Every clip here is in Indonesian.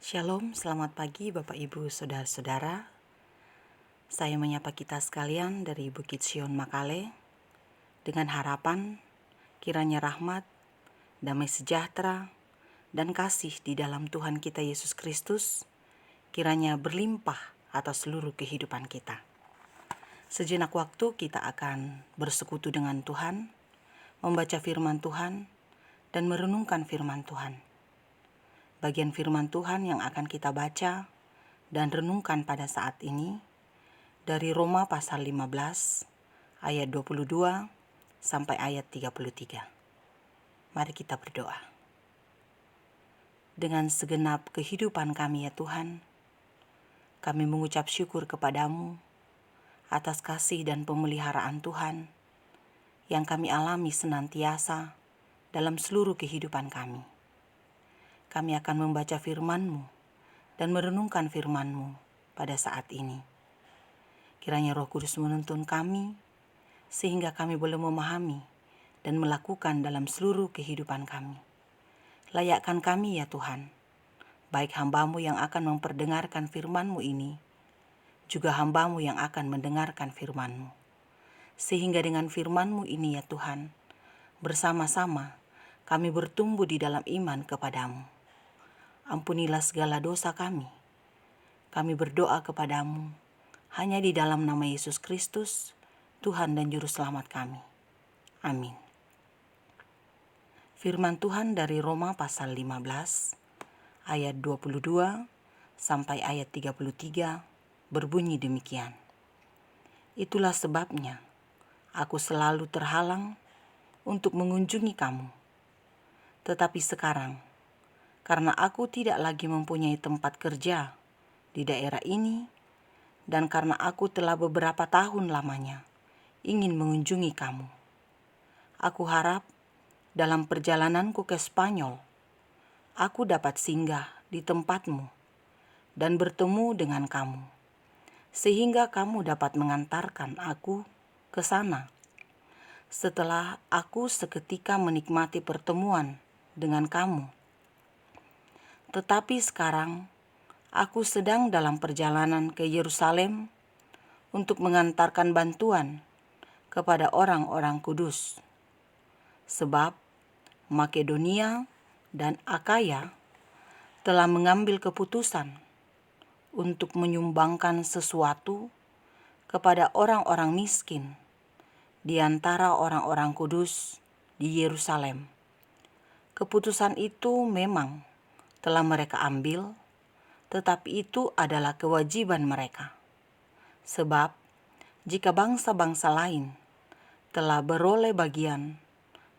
Shalom, selamat pagi Bapak Ibu Saudara-saudara. Saya menyapa kita sekalian dari Bukit Sion Makale dengan harapan kiranya rahmat, damai sejahtera, dan kasih di dalam Tuhan kita Yesus Kristus kiranya berlimpah atas seluruh kehidupan kita. Sejenak waktu kita akan bersekutu dengan Tuhan, membaca firman Tuhan, dan merenungkan firman Tuhan. Bagian firman Tuhan yang akan kita baca dan renungkan pada saat ini dari Roma pasal 15 ayat 22 sampai ayat 33. Mari kita berdoa. Dengan segenap kehidupan kami ya Tuhan, kami mengucap syukur kepadamu atas kasih dan pemeliharaan Tuhan yang kami alami senantiasa dalam seluruh kehidupan kami. Kami akan membaca firman-Mu dan merenungkan firman-Mu pada saat ini. Kiranya Roh Kudus menuntun kami, sehingga kami boleh memahami dan melakukan dalam seluruh kehidupan kami. Layakkan kami ya Tuhan, baik hamba-Mu yang akan memperdengarkan firman-Mu ini, juga hamba-Mu yang akan mendengarkan firman-Mu. Sehingga dengan firman-Mu ini ya Tuhan, bersama-sama kami bertumbuh di dalam iman kepadamu. Ampunilah segala dosa kami. Kami berdoa kepadamu hanya di dalam nama Yesus Kristus, Tuhan dan Juru Selamat kami. Amin. Firman Tuhan dari Roma pasal 15 ayat 22 sampai ayat 33 berbunyi demikian. Itulah sebabnya aku selalu terhalang untuk mengunjungi kamu. Tetapi sekarang, karena aku tidak lagi mempunyai tempat kerja di daerah ini, dan karena aku telah beberapa tahun lamanya ingin mengunjungi kamu, aku harap dalam perjalananku ke Spanyol, aku dapat singgah di tempatmu dan bertemu dengan kamu, sehingga kamu dapat mengantarkan aku ke sana. Setelah aku seketika menikmati pertemuan dengan kamu. Tetapi sekarang aku sedang dalam perjalanan ke Yerusalem untuk mengantarkan bantuan kepada orang-orang kudus. Sebab Makedonia dan Akaya telah mengambil keputusan untuk menyumbangkan sesuatu kepada orang-orang miskin di antara orang-orang kudus di Yerusalem. Keputusan itu memang telah mereka ambil, tetapi itu adalah kewajiban mereka. Sebab jika bangsa-bangsa lain telah beroleh bagian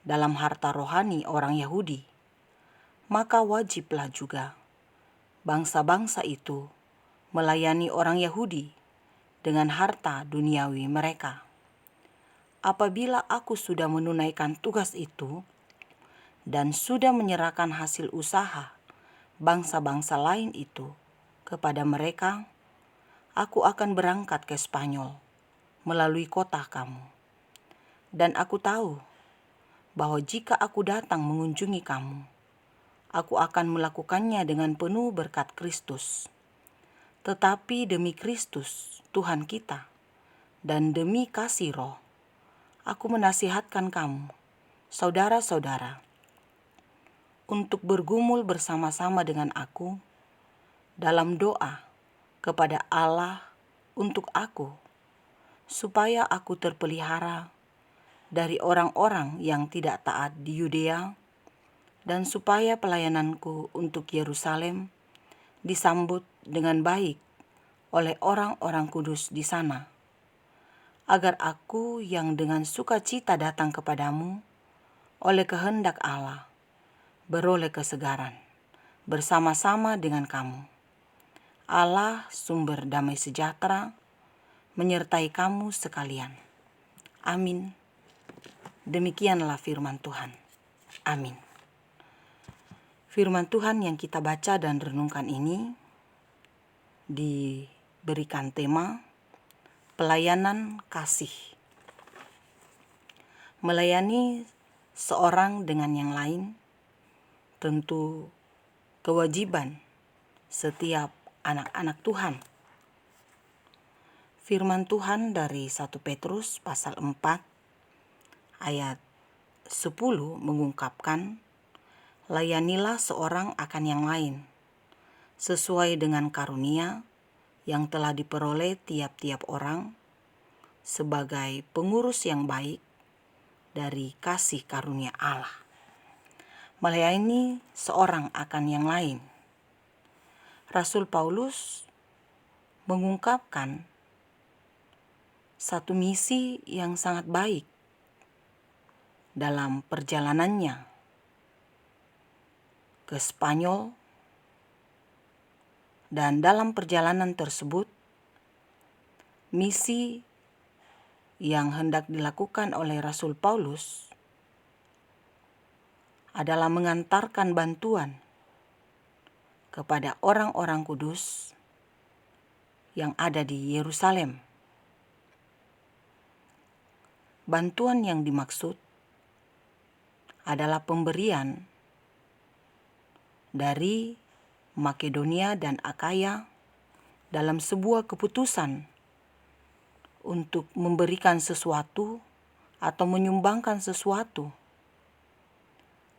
dalam harta rohani orang Yahudi, maka wajiblah juga bangsa-bangsa itu melayani orang Yahudi dengan harta duniawi mereka. Apabila aku sudah menunaikan tugas itu dan sudah menyerahkan hasil usaha bangsa-bangsa lain itu kepada mereka, aku akan berangkat ke Spanyol melalui kota kamu. Dan aku tahu bahwa jika aku datang mengunjungi kamu, aku akan melakukannya dengan penuh berkat Kristus. Tetapi demi Kristus, Tuhan kita, dan demi kasih Roh, aku menasihatkan kamu, saudara-saudara, untuk bergumul bersama-sama dengan aku dalam doa kepada Allah untuk aku, supaya aku terpelihara dari orang-orang yang tidak taat di Yudea, dan supaya pelayananku untuk Yerusalem disambut dengan baik oleh orang-orang kudus di sana, agar aku yang dengan sukacita datang kepadamu oleh kehendak Allah, beroleh kesegaran bersama-sama dengan kamu. Allah sumber damai sejahtera menyertai kamu sekalian. Amin. Demikianlah firman Tuhan. Amin. Firman Tuhan yang kita baca dan renungkan ini diberikan tema pelayanan kasih. Melayani seorang dengan yang lain tentu kewajiban setiap anak-anak Tuhan. Firman Tuhan dari 1 Petrus pasal 4 ayat 10 mengungkapkan, layanilah seorang akan yang lain, sesuai dengan karunia yang telah diperoleh tiap-tiap orang sebagai pengurus yang baik dari kasih karunia Allah. Melayani seorang akan yang lain. Rasul Paulus mengungkapkan satu misi yang sangat baik dalam perjalanannya ke Spanyol, dan dalam perjalanan tersebut misi yang hendak dilakukan oleh Rasul Paulus adalah mengantarkan bantuan kepada orang-orang kudus yang ada di Yerusalem. Bantuan yang dimaksud adalah pemberian dari Makedonia dan Akaya dalam sebuah keputusan untuk memberikan sesuatu atau menyumbangkan sesuatu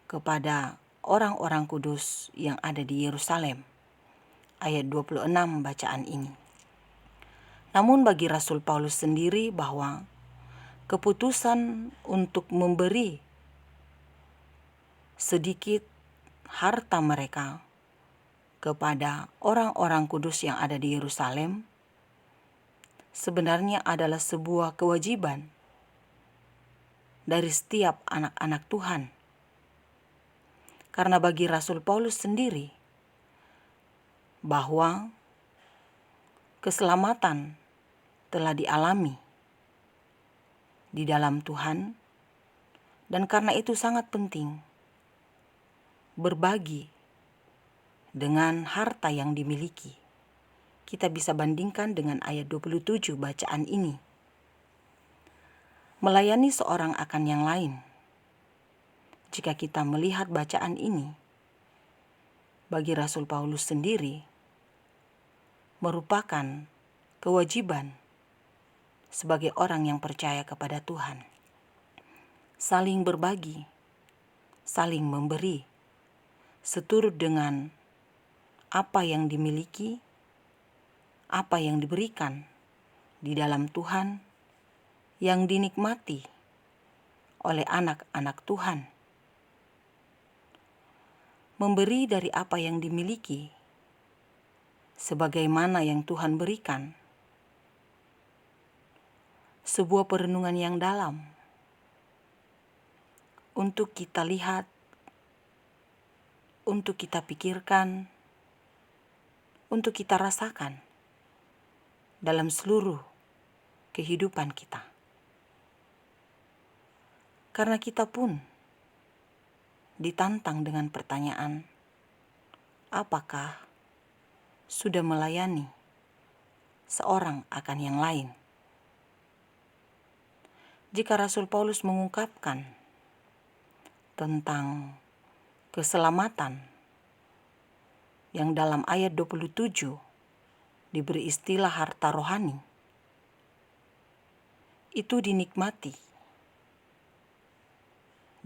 kepada orang-orang kudus yang ada di Yerusalem. Ayat 26 bacaan ini. Namun bagi Rasul Paulus sendiri bahwa keputusan untuk memberi sedikit harta mereka kepada orang-orang kudus yang ada di Yerusalem sebenarnya adalah sebuah kewajiban dari setiap anak-anak Tuhan. Karena bagi Rasul Paulus sendiri bahwa keselamatan telah dialami di dalam Tuhan, dan karena itu sangat penting berbagi dengan harta yang dimiliki. Kita bisa bandingkan dengan ayat 27 bacaan ini. Melayani seorang akan yang lain. Jika kita melihat bacaan ini, bagi Rasul Paulus sendiri merupakan kewajiban sebagai orang yang percaya kepada Tuhan. Saling berbagi, saling memberi, seturut dengan apa yang dimiliki, apa yang diberikan di dalam Tuhan, yang dinikmati oleh anak-anak Tuhan. Memberi dari apa yang dimiliki, sebagaimana yang Tuhan berikan, sebuah perenungan yang dalam untuk kita lihat, untuk kita pikirkan, untuk kita rasakan dalam seluruh kehidupan kita. Karena kita pun ditantang dengan pertanyaan, apakah sudah melayani seorang akan yang lain? Jika Rasul Paulus mengungkapkan tentang keselamatan yang dalam ayat 27 diberi istilah harta rohani, itu dinikmati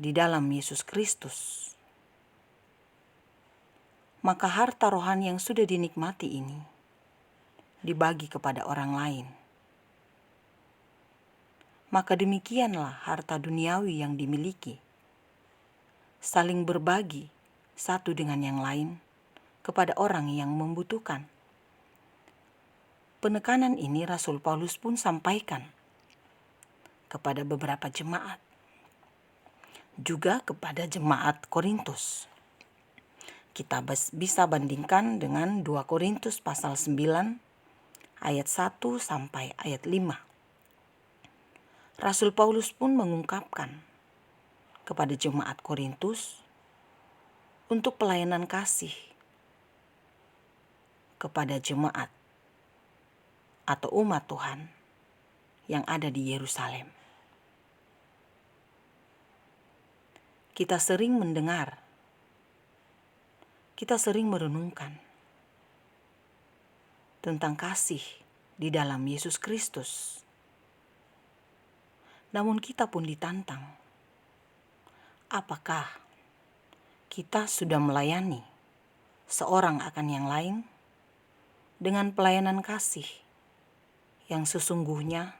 di dalam Yesus Kristus. Maka harta rohani yang sudah dinikmati ini dibagi kepada orang lain. Maka demikianlah harta duniawi yang dimiliki, saling berbagi satu dengan yang lain kepada orang yang membutuhkan. Penekanan ini Rasul Paulus pun sampaikan kepada beberapa jemaat, juga kepada jemaat Korintus. Kita bisa bandingkan dengan 2 Korintus pasal 9 ayat 1 sampai ayat 5. Rasul Paulus pun mengungkapkan kepada jemaat Korintus untuk pelayanan kasih kepada jemaat atau umat Tuhan yang ada di Yerusalem. Kita sering mendengar, kita sering merenungkan tentang kasih di dalam Yesus Kristus. Namun kita pun ditantang, apakah kita sudah melayani seorang akan yang lain dengan pelayanan kasih yang sesungguhnya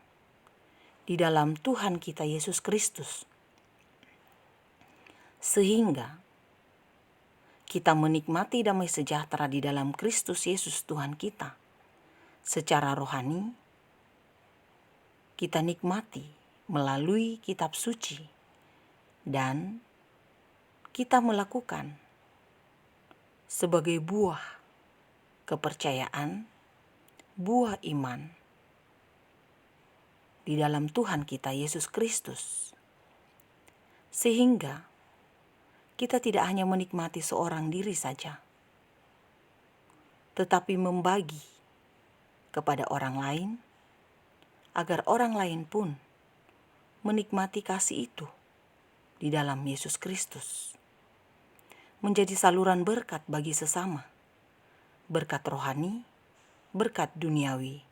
di dalam Tuhan kita Yesus Kristus, sehingga kita menikmati damai sejahtera di dalam Kristus Yesus Tuhan kita. Secara rohani, kita nikmati melalui kitab suci dan kita melakukan sebagai buah kepercayaan, buah iman di dalam Tuhan kita Yesus Kristus. Sehingga kita tidak hanya menikmati seorang diri saja, tetapi membagi kepada orang lain, agar orang lain pun menikmati kasih itu di dalam Yesus Kristus. Menjadi saluran berkat bagi sesama, berkat rohani, berkat duniawi,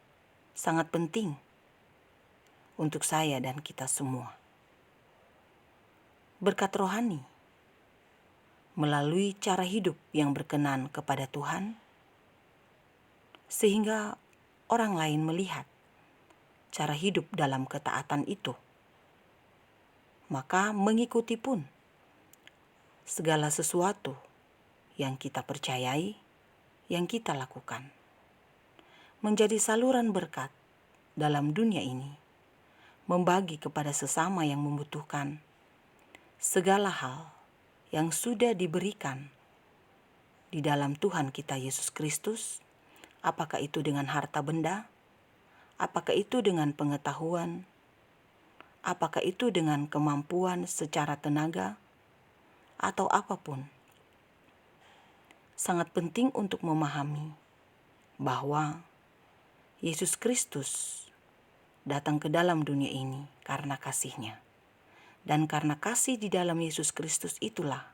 sangat penting untuk saya dan kita semua. Berkat rohani melalui cara hidup yang berkenan kepada Tuhan, sehingga orang lain melihat cara hidup dalam ketaatan itu, maka mengikuti pun segala sesuatu yang kita percayai, yang kita lakukan. Menjadi saluran berkat dalam dunia ini, membagi kepada sesama yang membutuhkan segala hal yang sudah diberikan di dalam Tuhan kita Yesus Kristus, apakah itu dengan harta benda, apakah itu dengan pengetahuan, apakah itu dengan kemampuan secara tenaga, atau apapun. Sangat penting untuk memahami bahwa Yesus Kristus datang ke dalam dunia ini karena kasih-Nya. Dan karena kasih di dalam Yesus Kristus itulah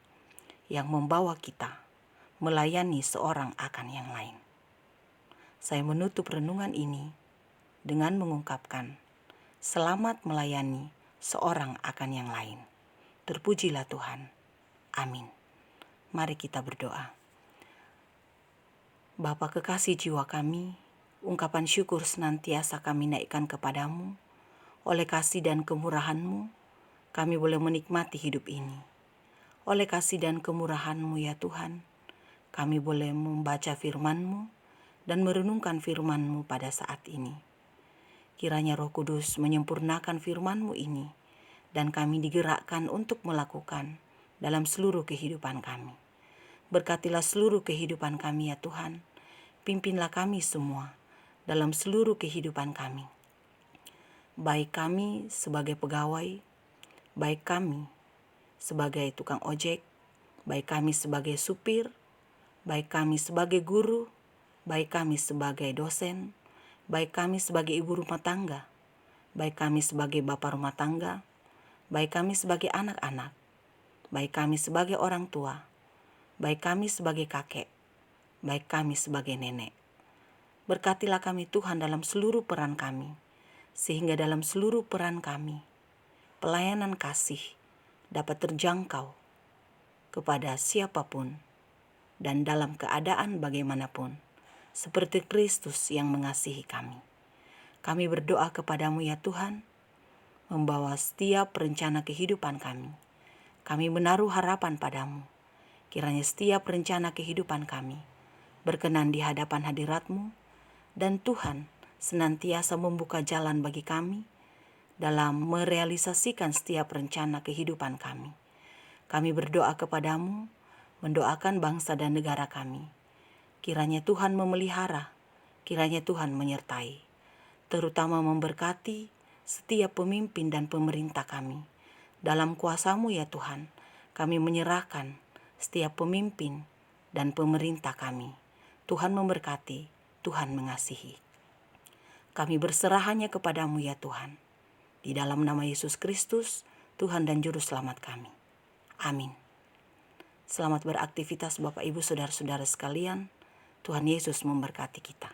yang membawa kita melayani seorang akan yang lain. Saya menutup renungan ini dengan mengungkapkan, selamat melayani seorang akan yang lain. Terpujilah Tuhan. Amin. Mari kita berdoa. Bapa kekasih jiwa kami, ungkapan syukur senantiasa kami naikkan kepadamu. Oleh kasih dan kemurahan-Mu, kami boleh menikmati hidup ini. Oleh kasih dan kemurahan-Mu ya Tuhan, kami boleh membaca firman-Mu dan merenungkan firman-Mu pada saat ini. Kiranya Roh Kudus menyempurnakan firman-Mu ini dan kami digerakkan untuk melakukan dalam seluruh kehidupan kami. Berkatilah seluruh kehidupan kami ya Tuhan. Pimpinlah kami semua dalam seluruh kehidupan kami. Baik kami sebagai pegawai, baik kami sebagai tukang ojek, baik kami sebagai supir, baik kami sebagai guru, baik kami sebagai dosen, baik kami sebagai ibu rumah tangga, baik kami sebagai bapak rumah tangga, baik kami sebagai anak-anak, baik kami sebagai orang tua, baik kami sebagai kakek, baik kami sebagai nenek. Berkatilah kami Tuhan dalam seluruh peran kami, sehingga dalam seluruh peran kami, pelayanan kasih dapat terjangkau kepada siapapun dan dalam keadaan bagaimanapun, seperti Kristus yang mengasihi kami. Kami berdoa kepadamu ya Tuhan, membawa setiap rencana kehidupan kami. Kami menaruh harapan padamu. Kiranya setiap rencana kehidupan kami berkenan di hadapan hadirat-Mu, dan Tuhan senantiasa membuka jalan bagi kami dalam merealisasikan setiap rencana kehidupan kami. Kami berdoa kepadamu, mendoakan bangsa dan negara kami. Kiranya Tuhan memelihara, kiranya Tuhan menyertai, terutama memberkati setiap pemimpin dan pemerintah kami. Dalam kuasa-Mu ya Tuhan, kami menyerahkan setiap pemimpin dan pemerintah kami. Tuhan memberkati, Tuhan mengasihi. Kami berserah hanya kepadamu ya Tuhan. Di dalam nama Yesus Kristus, Tuhan dan Juru Selamat kami. Amin. Selamat beraktivitas Bapak Ibu Saudara-saudara sekalian. Tuhan Yesus memberkati kita.